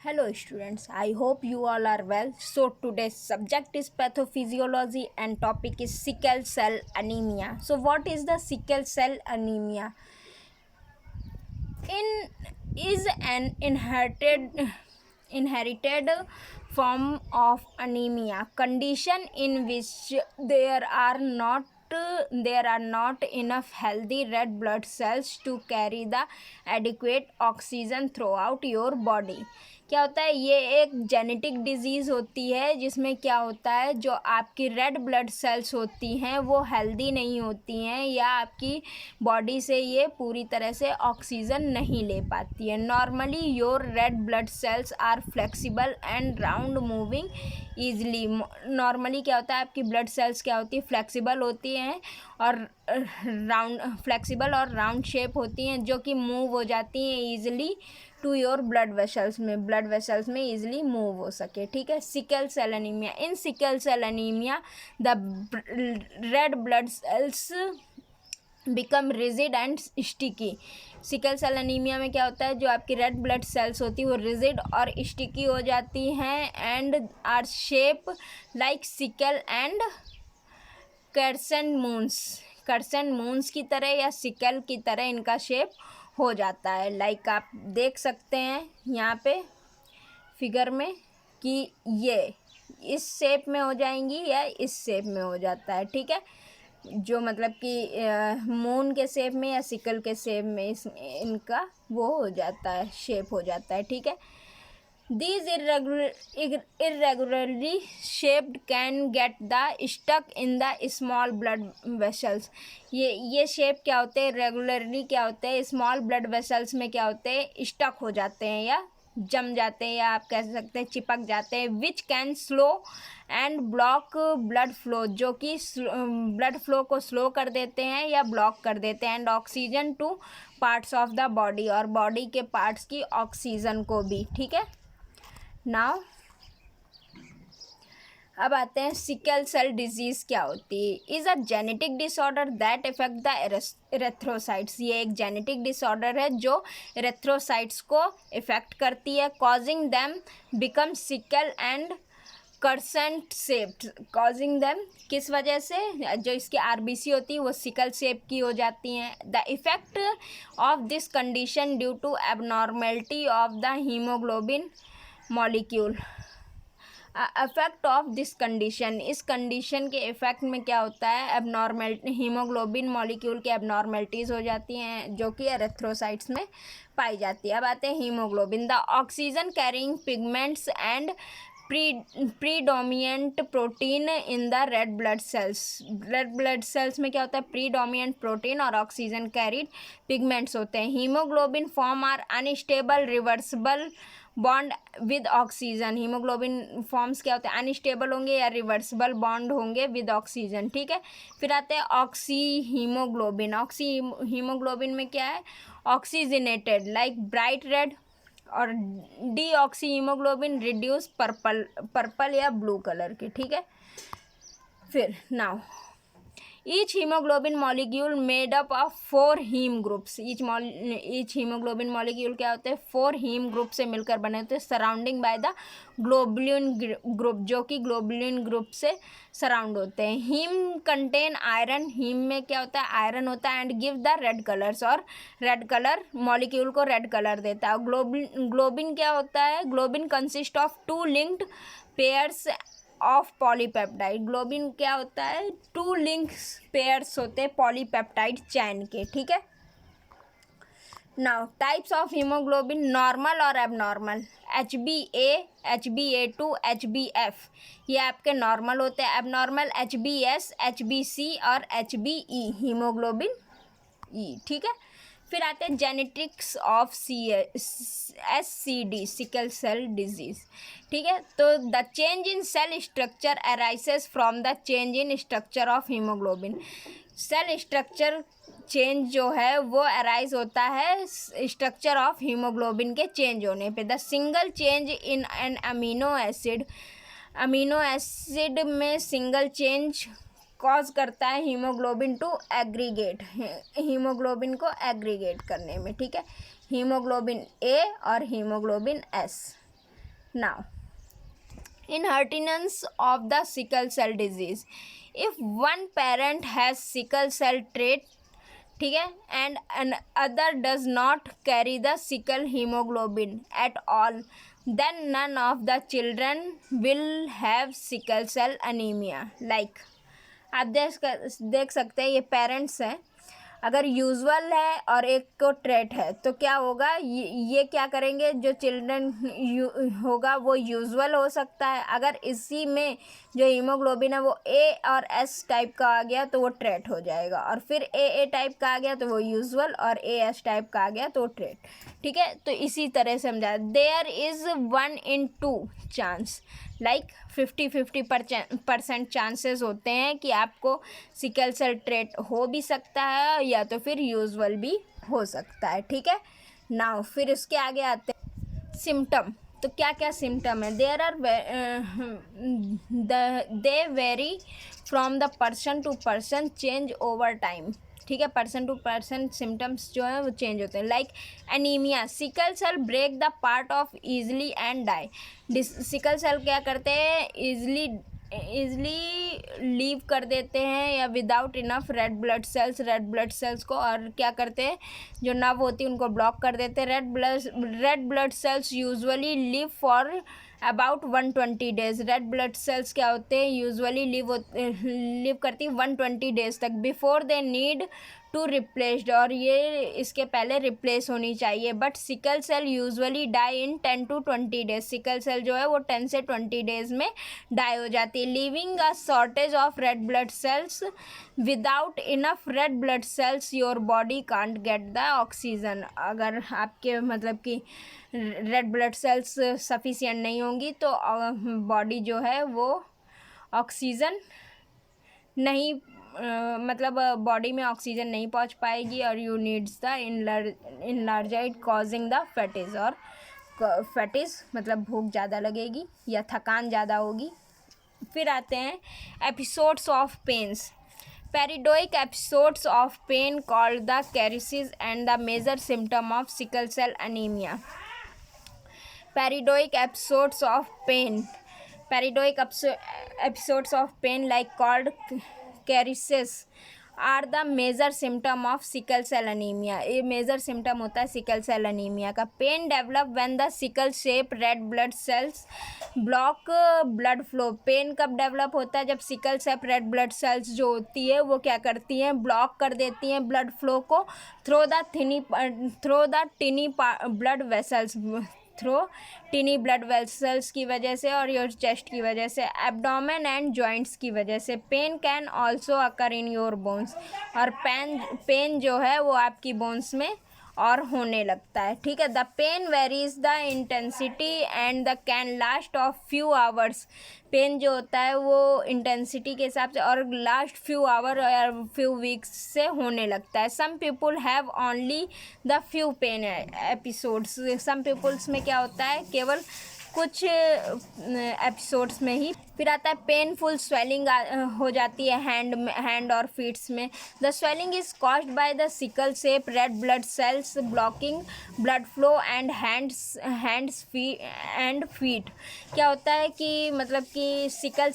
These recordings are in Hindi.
Hello students, I hope you all are well. So today's subject is pathophysiology and topic is sickle cell anemia. So what is the sickle cell anemia? In is an inherited form of anemia, condition in which there are not enough healthy red blood cells to carry the adequate oxygen throughout your body. क्या होता है, ये एक जेनेटिक डिजीज़ होती है जिसमें क्या होता है, जो आपकी रेड ब्लड सेल्स होती हैं वो हेल्दी नहीं होती हैं या आपकी बॉडी से ये पूरी तरह से ऑक्सीजन नहीं ले पाती है. Normally your red blood cells are flexible and round moving easily. Normally क्या होता है, आपकी ब्लड सेल्स क्या होती है, फ्लेक्सिबल होती हैं और राउंड शेप होती हैं जो कि मूव हो जाती हैं easily to your blood vessels में ईजिली मूव हो सके. ठीक है. Sickle cell anemia. In sickle cell anemia the red blood cells become rigid and sticky. Sickle cell anemia में क्या होता है, जो आपकी रेड ब्लड सेल्स होती है वो रिजिड और स्टिकी हो जाती हैं and are shape like sickle and crescent moons की तरह या सिकल की तरह इनका शेप हो जाता है. लाइक आप देख सकते हैं यहाँ पे फिगर में कि ये इस शेप में हो जाएंगी या इस शेप में हो जाता है. ठीक है. जो मतलब कि मून के शेप में या सिकल के शेप में इनका वो हो जाता है, शेप हो जाता है. ठीक है. These irregularly shaped can get the stuck in the small blood vessels. ये शेप क्या होते हैं, रेगुलरली क्या होते हैं, स्मॉल ब्लड वेसल्स में क्या होते हैं, स्टक हो जाते हैं या जम जाते हैं या आप कह सकते हैं चिपक जाते हैं. Which can slow and block blood flow, जो कि ब्लड फ्लो को स्लो कर देते हैं या ब्लॉक कर देते हैं. And oxygen two parts of the body, और बॉडी के पार्ट्स की ऑक्सीजन को भी. ठीक है. नाउ अब आते हैं सिकल सेल डिजीज़ क्या होती है. Is a genetic disorder that effect the erythrocytes. ये एक जेनेटिक डिसऑर्डर है जो एरेथ्रोसाइट्स को इफेक्ट करती है. Causing them become sickle and crescent shaped. Causing them किस वजह से, जो इसकी आरबीसी होती है वो सिकल शेप की हो जाती हैं. The effect of this condition due to abnormality of the hemoglobin molecule. Effect of this condition, इस कंडीशन के इफेक्ट में क्या होता है, एबनॉर्मल हीमोग्लोबिन मॉलिक्यूल की एबनॉर्मेलिटीज़ हो जाती हैं जो कि एरेथ्रोसाइट्स में पाई जाती है. अब आते हैं hemoglobin. The oxygen carrying pigments and predominant protein in the red blood cells में क्या होता है, प्रीडोमिनेंट प्रोटीन और ऑक्सीजन कैरिड पिगमेंट्स होते हैं. Hemoglobin form are unstable reversible bond with oxygen. Hemoglobin forms क्या होते हैं, अनस्टेबल होंगे या रिवर्सिबल बॉन्ड होंगे विद ऑक्सीजन. ठीक है. फिर आते हैं ऑक्सी हीमोग्लोबिन में क्या है, ऑक्सीजनेटेड लाइक ब्राइट रेड, और deoxy hemoglobin reduce purple या ब्लू कलर के. ठीक है. फिर now each hemoglobin molecule made up of 4 heme groups. Each hemoglobin molecule क्या होते हैं, 4 हीम ग्रुप से मिलकर बने होते हैं. Surrounding by the globulin group, जो कि ग्लोबुलिन ग्रुप से सराउंड होते हैं. Haem contain iron. हीम में क्या होता है, आयरन होता है. And give the red colours, और रेड कलर मॉलिक्यूल को रेड कलर देता है. ग्लोबिन क्या होता है, globin consist of 2 linked pairs of polypeptide. Globin क्या होता है, 2 लिंक्स पेयर्स होते हैं पॉलीपेप्टाइड चैन के. ठीक है. Now types of haemoglobin, normal और एबनॉर्मल. HbA, HbA2, HbF ये आपके नॉर्मल होते हैं. एबनॉर्मल HbS, HbC और HbE हीमोग्लोबिन E. ठीक है. फिर आते हैं genetics of SCD, sickle cell disease. ठीक है. तो the change in cell structure arises from the change in structure of haemoglobin. Cell structure change जो है वो अराइज होता है स्ट्रक्चर ऑफ हीमोग्लोबिन के चेंज होने पे. The single change in an amino acid में सिंगल चेंज कॉज करता है हीमोग्लोबिन टू एग्रीगेट, हीमोग्लोबिन को एग्रीगेट करने में. ठीक है. हीमोग्लोबिन A और haemoglobin S. Now, inheritance of the sickle cell disease. If one parent has sickle cell trait, ठीक है, and other does not carry the sickle hemoglobin at all, then none of the children will have sickle cell anemia. Like आप देख सकते हैं, ये पेरेंट्स हैं, अगर यूजुअल है और एक को ट्रेट है तो क्या होगा, ये क्या करेंगे, जो चिल्ड्रन होगा वो यूजुअल हो सकता है, अगर इसी में जो हीमोग्लोबिन है वो ए और एस टाइप का आ गया तो वो ट्रेट हो जाएगा, और फिर ए टाइप का आ गया तो वो यूजुअल, और ए एस टाइप का आ गया तो वो ट्रेट, ठीक है। तो इसी तरह से समझा, there is 1 in 2 chance, like 50% chances होते हैं कि आपको सिकल सेल ट्रेट हो भी सकता है या तो फिर यूजुअल भी हो सकता है, ठीक है। नाउ फिर उसके आगे आते हैं सिम्टम। तो क्या क्या सिम्टम है, they vary from the person to person, change over time, ठीक है। पर्सन टू पर्सन सिम्टम्स जो है वो चेंज होते हैं। Like anemia, sickle cell break the part of easily and die. Sickle cell क्या करते हैं, ईजली लीव कर देते हैं या without enough red blood cells को, और क्या करते हैं, जो नर्व होती है उनको ब्लॉक कर देते हैं। Red blood cells usually live for about 120 days. Red blood cells क्या होते हैं, यूजुअली लिव करती 120 डेज तक, before they need to replaced, और ये इसके पहले रिप्लेस होनी चाहिए। But sickle cell usually die in 10 to 20 days. Sickle cell जो है वो 10 से 20 डेज में डाई हो जाती है। Living a shortage of red blood sales, without enough red blood sales your body can't get the oxygen. अगर आपके मतलब कि रेड ब्लड सेल्स सफिशिएंट नहीं होंगी तो बॉडी जो है वो ऑक्सीजन नहीं मतलब बॉडी में ऑक्सीजन नहीं पहुंच पाएगी, और you needs the enlarged causing the fatigue, और फैटिज मतलब भूख ज़्यादा लगेगी या थकान ज़्यादा होगी। फिर आते हैं episodes of pains. Periodic episodes of pain called the crises and the major symptom of sickle cell anaemia. Periodic episodes of pain like called varices are the major symptom of sickle cell anemia. ये मेजर सिम्टम होता है सिकल सेल अनीमिया का। Pain develop when the sickle shape red blood cells block blood flow. Pain कब डेवलप होता है, जब sickle shape red blood cells जो होती है वो क्या करती हैं, ब्लॉक कर देती हैं ब्लड फ्लो को through the tiny blood vessels, through tiny blood vessels की वजह से और योर चेस्ट की वजह से, एब्डोमेन एंड जॉइंट्स की वजह से। Pain can also occur in your bones, और पेन जो है वो आपकी बोन्स में और होने लगता है, ठीक है। The pain varies the intensity and the can last of few hours. Pain जो होता है वो इंटेंसिटी के हिसाब से और लास्ट फ्यू आवर और फ्यू वीक्स से होने लगता है। Some people have only the few pain episodes. Some peoples में क्या होता है, केवल कुछ एपिसोड्स में ही। फिर आता है पेनफुल स्वेलिंग हो जाती है हैंड और फीट्स में। The swelling is caused by the sickle shape red blood sales blocking blood flow and hands and feet. क्या होता है कि मतलब कि sickle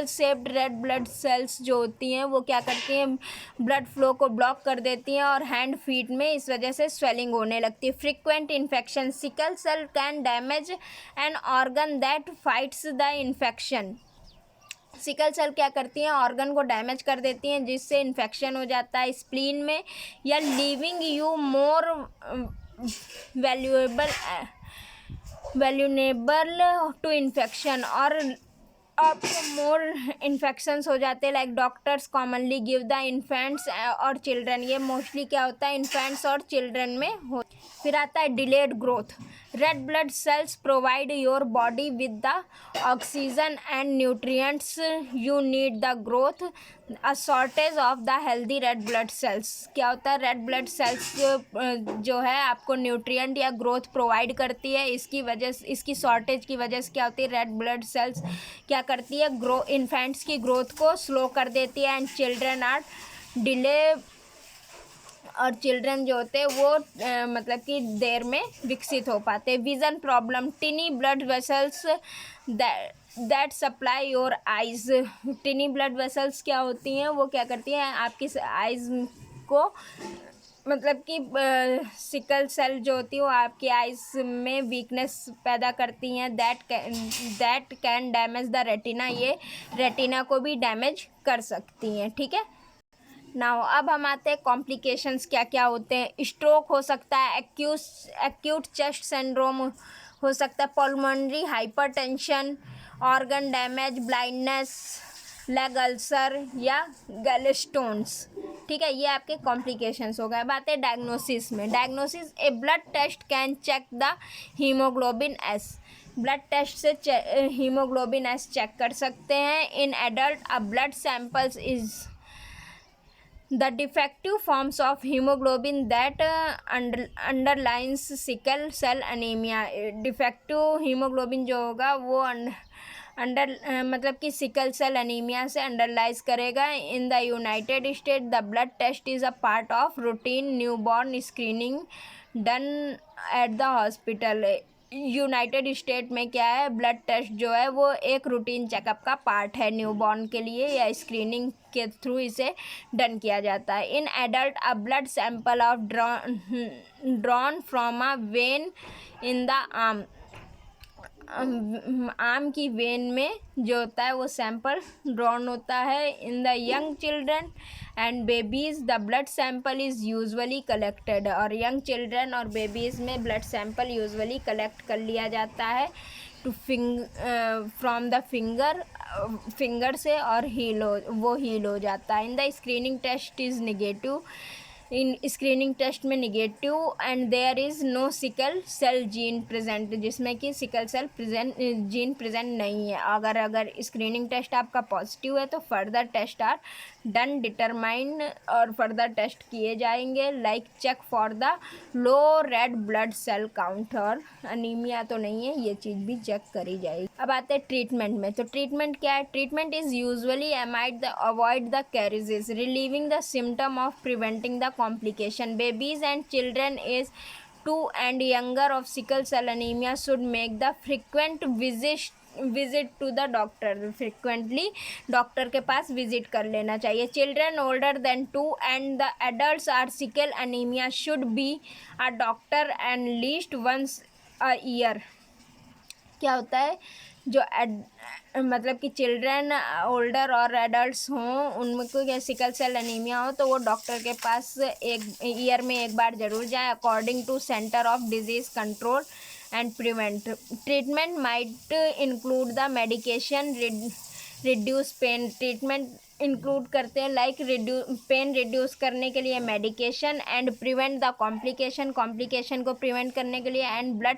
shaped red blood cells जो होती हैं वो क्या करती हैं, ब्लड फ्लो को ब्लॉक कर देती हैं और हैंड फीट में इस वजह से स्वेलिंग होने लगती है। Frequent infection, sickle cell can damage an organ that fights the infection. Sickle cell क्या करती हैं, ऑर्गन को डैमेज कर देती हैं जिससे इन्फेक्शन हो जाता है स्प्लीन में, या leaving you more vulnerable to infection, और आपको मोर इन्फेक्शंस हो जाते हैं। Like doctors commonly give the infants और चिल्ड्रन। ये मोस्टली क्या होता है, इन्फेंट्स और चिल्ड्रन में हो। फिर आता है delayed growth. Red blood cells provide your body with the oxygen and nutrients you need the growth. A shortage of the healthy red blood cells. क्या होता है, रेड ब्लड सेल्स जो है आपको न्यूट्रिएंट या ग्रोथ प्रोवाइड करती है, इसकी शॉर्टेज की वजह से क्या होती है, रेड ब्लड सेल्स क्या करती है, इन्फेंट्स की ग्रोथ को स्लो कर देती है, एंड चिल्ड्रन आर डिले और चिल्ड्रन जो होते हैं वो मतलब कि देर में विकसित हो पाते। Vision problem, टिनी blood vessels that supply your eyes. टिनी blood vessels क्या होती हैं, वो क्या करती हैं आपकी आइज़ को, मतलब कि सिकल सेल जो होती है वो आपकी आइज़ में वीकनेस पैदा करती हैं। That can damage the retina, ये रेटिना को भी डैमेज कर सकती हैं। ठीक है, नाउ अब हम आते हैं कॉम्प्लिकेशंस क्या क्या होते हैं। स्ट्रोक हो सकता है, एक्यूट चेस्ट सिंड्रोम हो सकता है, pulmonary hypertension, organ damage, blindness, leg ulcer या गैलस्टोन्स। ठीक है, ये आपके कॉम्प्लिकेशंस हो गए। बात है डायग्नोसिस में। Diagnosis, a blood test can check the hemoglobin S. Blood test से हीमोग्लोबिन एस चेक कर सकते हैं। In adult a blood samples is the defective forms of hemoglobin that underlines sickle cell anemia। Defective hemoglobin जो होगा वो मतलब कि सिकल सेल अनीमिया से अंडरलाइज करेगा। In the United State the blood test is a part of routine newborn screening done at the hospital. United State में क्या है, ब्लड टेस्ट जो है वो एक रूटीन चेकअप का पार्ट है न्यूबॉर्न के लिए, या स्क्रीनिंग के थ्रू इसे डन किया जाता है। इन adult a blood sample of drawn from a when in the arm की वेन में जो होता है वो सैंपल ड्रॉन होता है। In the young children and babies the blood sample is usually collected. और यंग चिल्ड्रन और बेबीज़ में ब्लड सैंपल यूजुअली कलेक्ट कर लिया जाता है टू फ्रॉम द फिंगर से, और हील हो जाता है। In the screening test is negative. इन स्क्रीनिंग टेस्ट में negative and there is no sickle cell gene present, जिसमें कि सिकल सेल जीन प्रेजेंट नहीं है। अगर स्क्रीनिंग टेस्ट आपका पॉजिटिव है तो further test are done determine, और फर्दर टेस्ट किए जाएंगे, like check for the low red blood cell count, और अनीमिया तो नहीं है ये चीज़ भी चेक करी जाएगी। अब आते हैं ट्रीटमेंट में। तो ट्रीटमेंट क्या है, treatment is usually aimed the avoid the crises, relieving the symptom of preventing the complication। Babies and children age 2 and younger of sickle cell anemia should make the frequent visit to the doctor। frequently doctor के पास विजिट कर लेना चाहिए। Children older than 2 and the adults are sickle anemia should be a doctor and least once a year। क्या होता है, जो मतलब कि चिल्ड्रन ओल्डर और एडल्ट्स हों उनको क्या सिकल सेल अनीमिया हो तो वो डॉक्टर के पास एक ईयर में एक बार ज़रूर जाए, according to centre of disease control and prevent. Treatment might include the medication reduce pain. Treatment include करते हैं लाइक पेन रिड्यूस करने के लिए medication, and prevent the complication को प्रिवेंट करने के लिए, एंड ब्लड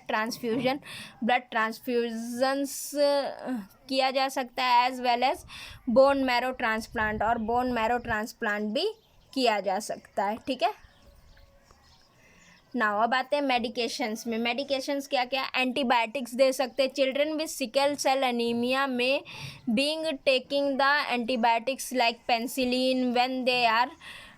ट्रांसफ्यूजन्स किया जा सकता है, as well as bone marrow transplant, और बोन मैरो ट्रांसप्लांट भी किया जा सकता है। ठीक है, नाउ अब आते हैं मेडिकेशंस में। मेडिकेशंस क्या क्या, एंटीबायोटिक्स दे सकते हैं। Children with sickle cell anaemia में being taking the antibiotics like penicillin when they are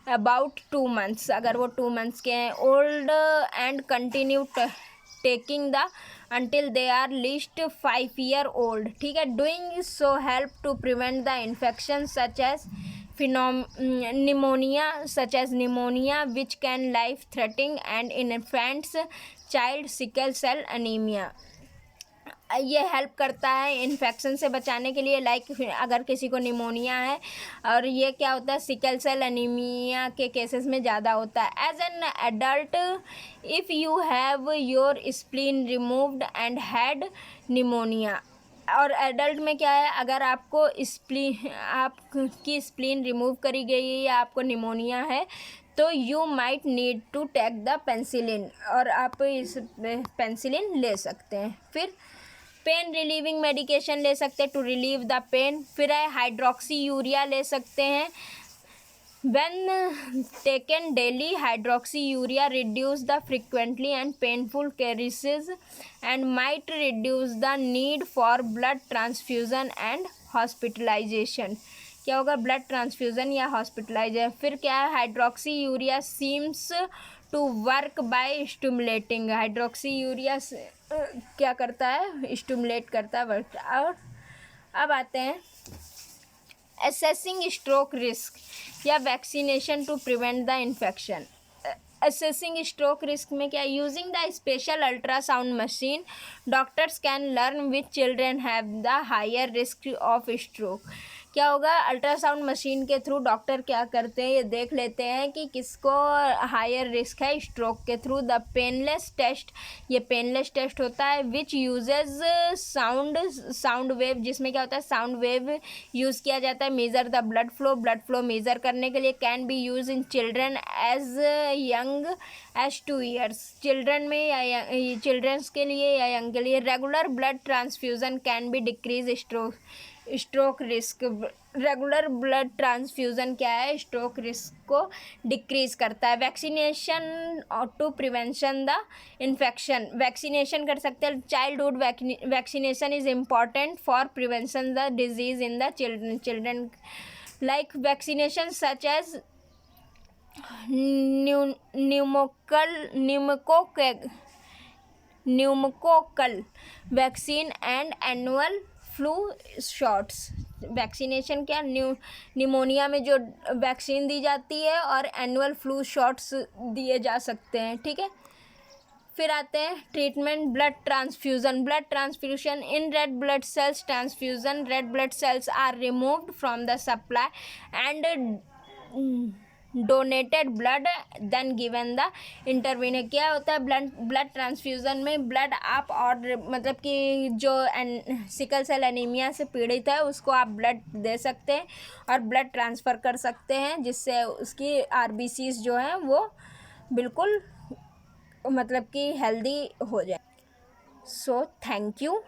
about 2 months, अगर वो 2 months के हैं। Old and continue taking the until they are least 5 year old। ठीक है, doing so help to prevent the infection such as pneumonia which can life threatening and in infants child sickle cell anemia। ये हेल्प करता है इन्फेक्शन से बचाने के लिए, लाइक अगर किसी को निमोनिया है, और ये क्या होता है सिकल सेल अनीमिया के केसेस में ज़्यादा होता है। As an adult if you have your spleen removed and had pneumonia, और एडल्ट में क्या है, अगर आपको आपकी स्प्लीन रिमूव करी गई है या आपको निमोनिया है तो you might need to take the penicillin, और आप इस पेंसिलिन ले सकते हैं। फिर पेन रिलीविंग मेडिकेशन ले सकते हैं टू रिलीव द पेन। फिर है हाइड्रोक्सी यूरिया ले सकते हैं। When taken daily, hydroxyurea reduce the frequently and painful caries and might reduce the need for blood transfusion and hospitalization। क्या होगा, ब्लड ट्रांसफ्यूज़न या हॉस्पिटलाइज। फिर क्या है, hydroxy urea seems to work by stimulating. Hydroxy urea क्या करता है, स्टिमुलेट करता है वर्क। और अब आते हैं असेसिंग स्ट्रोक रिस्क या vaccination to prevent the infection. Assessing stroke risk में क्या, using the special ultrasound machine doctors can learn which children have the higher risk of stroke. क्या होगा, अल्ट्रासाउंड मशीन के थ्रू डॉक्टर क्या करते हैं, ये देख लेते हैं कि किसको हायर रिस्क है स्ट्रोक के थ्रू। द पेनलेस टेस्ट, ये पेनलेस टेस्ट होता है विच यूजेज साउंड वेव, जिसमें क्या होता है, साउंड वेव यूज़ किया जाता है। Measure the blood flow measure करने के लिए। Can be use in children as young as 2 years, children में या चिल्ड्रंस के लिए या यंग के लिए। Regular blood transfusion can be decrease stroke risk. Regular blood transfusion क्या है, स्ट्रोक रिस्क को डिक्रीज करता है। Vaccination to prevention the infection, vaccination कर सकते हैं। Childhood vaccination is important for prevention the disease in the children like vaccination such as pneumococcal vaccine and annual flu shots. Vaccination क्या, निमोनिया में जो वैक्सीन दी जाती है और एनुअल फ्लू शॉट्स दिए जा सकते हैं, ठीक है। फिर आते हैं treatment, blood transfusion in red blood cells transfusion. Red blood cells are removed from the supply and donated blood then given the intervener. क्या होता है, ब्लड ट्रांसफ्यूज़न में ब्लड आप और मतलब कि जो सिकल सेल एनीमिया से पीड़ित है उसको आप ब्लड दे सकते हैं और ब्लड ट्रांसफ़र कर सकते हैं, जिससे उसकी RBCs जो हैं वो बिल्कुल मतलब कि हेल्दी हो जाए। So thank you.